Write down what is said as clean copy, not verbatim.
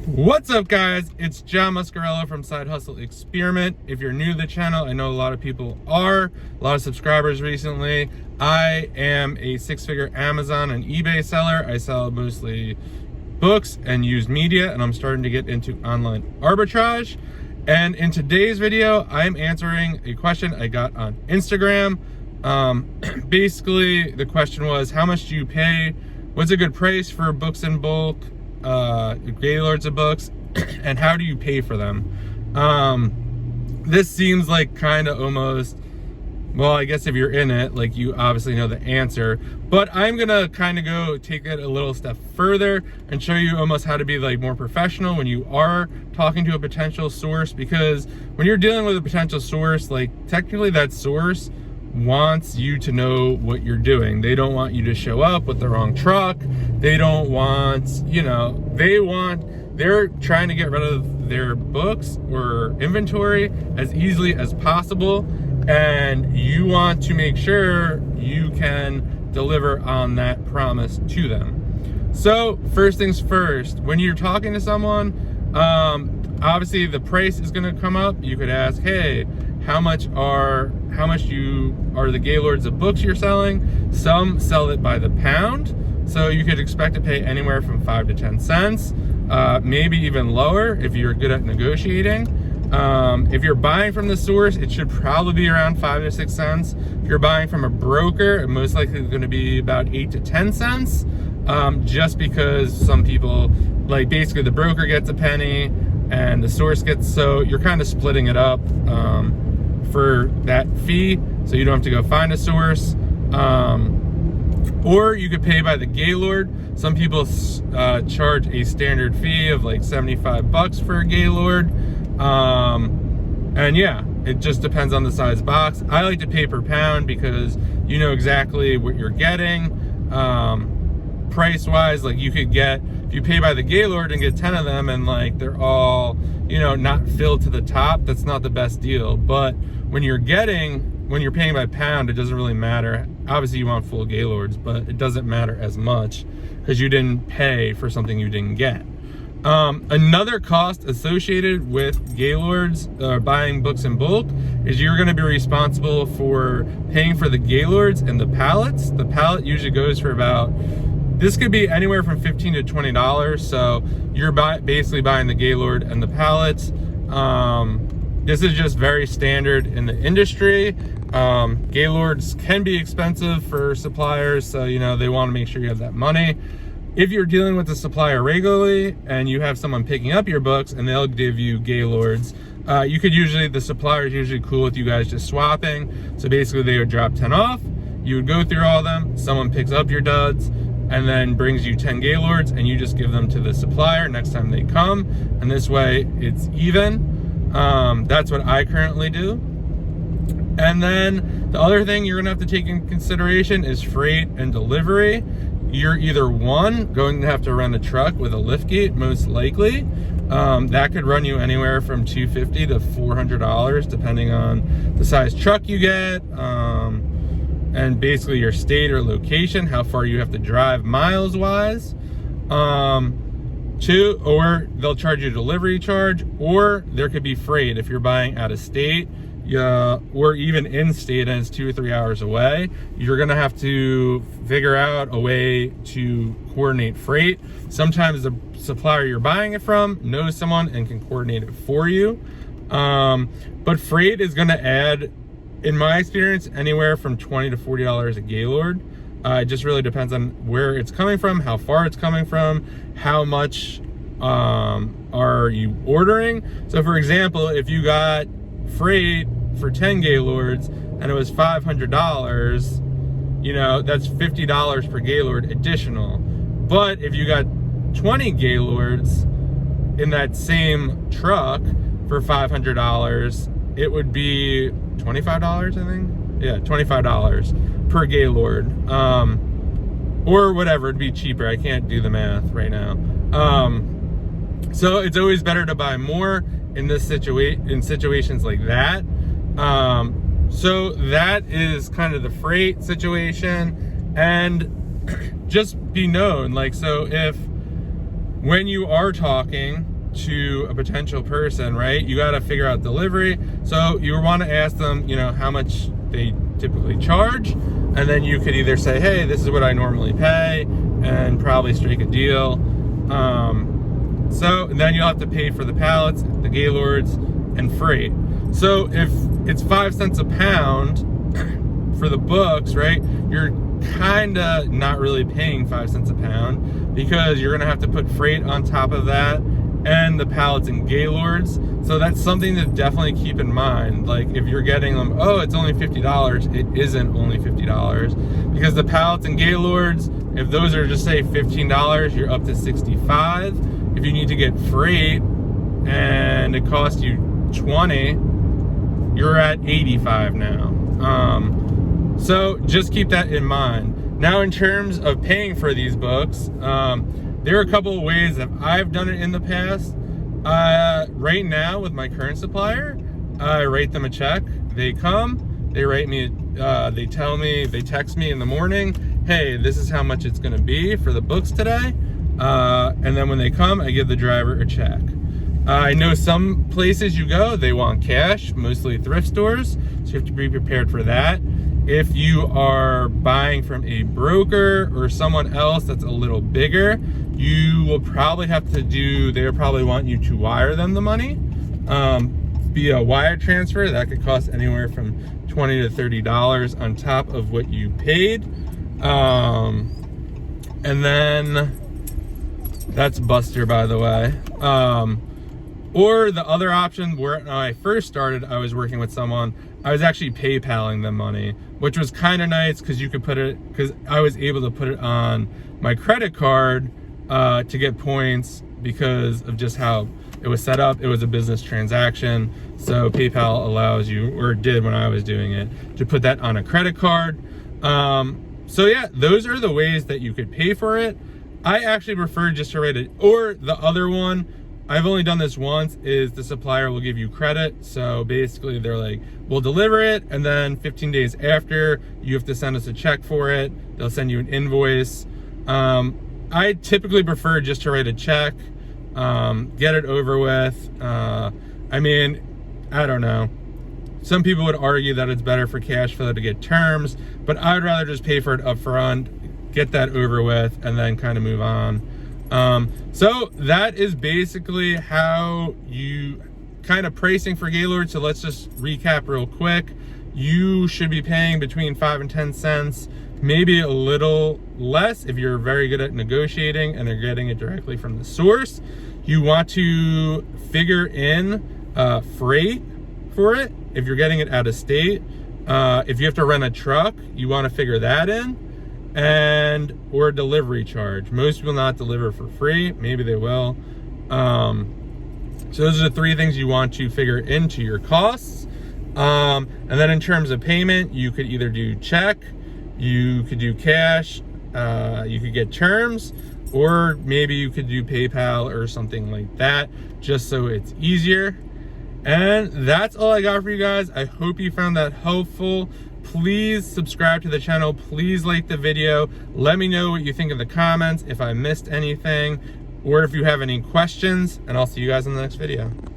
What's up, guys? It's John Muscarello from Side Hustle Experiment. If you're new to the channel, I know a lot of people are, a lot of subscribers recently. I am a six-figure Amazon and eBay seller. I sell mostly books and used media, and I'm starting to get into online arbitrage. And in today's video, I'm answering a question I got on Instagram. Basically, the question was, how much do you pay? What's a good price for books in bulk? Gaylords of books, and how do you pay for them? This seems like kind of almost, well, I guess if you're in it, like, you obviously know the answer, but I'm gonna kind of go take it a little step further and show you almost how to be like more professional when you are talking to a potential source, because when you're dealing with a potential source, like, technically that source wants you to know what you're doing. They don't want you to show up with the wrong truck. They don't want, they're trying to get rid of their books or inventory as easily as possible, and you want to make sure you can deliver on that promise to them. So first things first, when you're talking to someone, obviously the price is going to come up. You could ask, hey, how much are the Gaylords of books you're selling? Some sell it by the pound, so you could expect to pay anywhere from 5 to 10 cents, maybe even lower if you're good at negotiating. If you're buying from the source, it should probably be around 5 to 6 cents. If you're buying from a broker, it most likely is going to be about 8 to 10 cents, just because some people, like, basically the broker gets a penny and the source gets, so you're kind of splitting it up for that fee, so you don't have to go find a source. Or you could pay by the Gaylord. Some people charge a standard fee of like 75 bucks for a Gaylord. And yeah, it just depends on the size box. I like to pay per pound because you know exactly what you're getting. Price wise, like, you could get, if you pay by the Gaylord and get 10 of them and like they're all, not filled to the top, that's not the best deal. But when you're paying by pound, it doesn't really matter. Obviously you want full Gaylords, but it doesn't matter as much because you didn't pay for something you didn't get. Another cost associated with Gaylords, buying books in bulk, is you're going to be responsible for paying for the Gaylords and the pallets. The pallet usually goes for about, this could be anywhere from $15 to $20. So you're basically buying the Gaylord and the pallets. This is just very standard in the industry. Gaylords can be expensive for suppliers, so they want to make sure you have that money. If you're dealing with the supplier regularly and you have someone picking up your books and they'll give you Gaylords, the supplier is usually cool with you guys just swapping. So basically they would drop 10 off, you would go through all of them, someone picks up your duds and then brings you 10 Gaylords, and you just give them to the supplier next time they come, and this way it's even. That's what I currently do. And then the other thing you're gonna have to take in consideration is freight and delivery. You're either one, going to have to rent a truck with a lift gate, most likely. That could run you anywhere from $250 to $400, depending on the size truck you get, and basically your state or location, how far you have to drive miles wise. Or they'll charge you a delivery charge, or there could be freight if you're buying out of state, or even in state and it's 2 or 3 hours away. You're gonna have to figure out a way to coordinate freight. Sometimes the supplier you're buying it from knows someone and can coordinate it for you. But freight is gonna add, in my experience, anywhere from $20 to $40 a Gaylord. It just really depends on where it's coming from, how far it's coming from, how much are you ordering. So for example, if you got freight for 10 Gaylords and it was $500, that's $50 per Gaylord additional. But if you got 20 Gaylords in that same truck for $500, it would be $25, I think. Yeah, $25 per Gaylord, or whatever. It'd be cheaper. I can't do the math right now. So it's always better to buy more in situations like that. So that is kind of the freight situation, and just be known, like, so if when you are talking to a potential person, right? You got to figure out delivery. So you want to ask them, you know, how much they typically charge. And then you could either say, hey, this is what I normally pay, and probably strike a deal. So then you'll have to pay for the pallets, the Gaylords, and freight. So if it's 5 cents a pound for the books, right, you're kind of not really paying 5 cents a pound, because you're gonna have to put freight on top of that and the pallets and Gaylords. So that's something to definitely keep in mind. Like if you're getting them, oh, it's only $50, it isn't only $50, because the pallets and Gaylords, if those are just say $15, you're up to $65. If you need to get freight and it costs you $20, you're at $85 now. So just keep that in mind. Now, in terms of paying for these books, there are a couple of ways that I've done it in the past. Right now with my current supplier, I write them a check. They come, they write me, they tell me, they text me in the morning, hey, this is how much it's gonna be for the books today. And then when they come, I give the driver a check. I know some places you go, they want cash, mostly thrift stores, so you have to be prepared for that. If you are buying from a broker or someone else that's a little bigger, you will probably have to do, they'll probably want you to wire them the money via wire transfer. That could cost anywhere from $20 to $30 on top of what you paid. And then, that's Buster, by the way. Or the other option, where when I first started, I was working with someone, I was actually PayPaling them money, which was kind of nice because you could put it, because I was able to put it on my credit card to get points because of just how it was set up. It was a business transaction. So PayPal allows you, or did when I was doing it, to put that on a credit card. So yeah, those are the ways that you could pay for it. I actually prefer just to write it, or the other one, I've only done this once, is the supplier will give you credit. So basically they're like, we'll deliver it, and then 15 days after, you have to send us a check for it. They'll send you an invoice. I typically prefer just to write a check, get it over with. I mean, I don't know. Some people would argue that it's better for cash flow to get terms, but I would rather just pay for it up front, get that over with, and then kind of move on. So that is basically how you kind of pricing for Gaylord. So let's just recap real quick. You should be paying between 5 and 10 cents, maybe a little less if you're very good at negotiating and are getting it directly from the source. You want to figure in freight for it if you're getting it out of state. If you have to rent a truck, you want to figure that in. And or delivery charge. Most will not deliver for free, maybe they will. So those are the 3 things you want to figure into your costs. And then in terms of payment, you could either do check, you could do cash, you could get terms, or maybe you could do PayPal or something like that, just so it's easier. And that's all I got for you guys. I hope you found that helpful. Please subscribe to the channel. Please like the video. Let me know what you think in the comments, if I missed anything, or if you have any questions, and I'll see you guys in the next video.